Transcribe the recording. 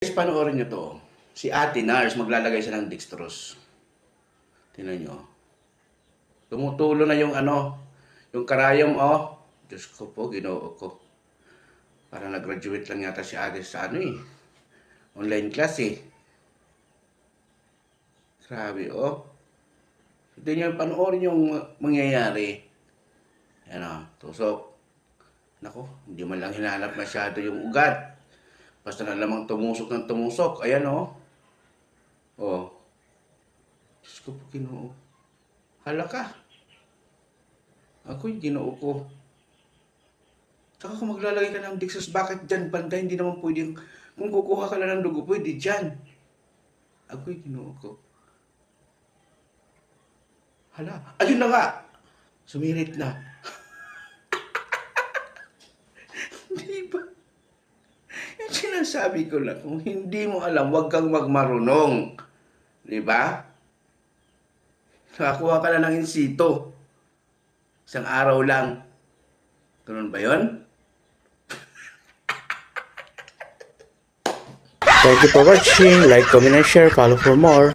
Guys, panoorin nyo to. Si Ate Nars, maglalagay siya ng dextrose. Tingnan nyo. Tumutulo na yung yung karayom, oh. Diyos ko po, ginoo ko. Para nag-graduate lang yata si Ate sa online class eh. Grabe, oh. Hindi nyo panoorin yung mangyayari. Yan, tusok. Nako, hindi man lang hinanap masyado yung ugat. Basta na lamang tumusok ng tumusok. Ayan, oh. Oh. Diyos ko po, ginoo. Hala ka. Ako'y ginoo ko. Saka kung maglalagay ka ng dextrose, bakit dyan banda? Hindi naman pwedeng, kung kukuha ka lang ng dugo, pwede dyan. Ako'y ginoo ko. Hala, ayun na nga. Sumirit na. Di ba? Yung sinasabi ko lang, kung hindi mo alam, huwag kang magmarunong. Di ba? Nakakuha ka na ng insito. Isang araw lang. Ganun ba yun? Thank you for watching. Like, comment, and share. Follow for more.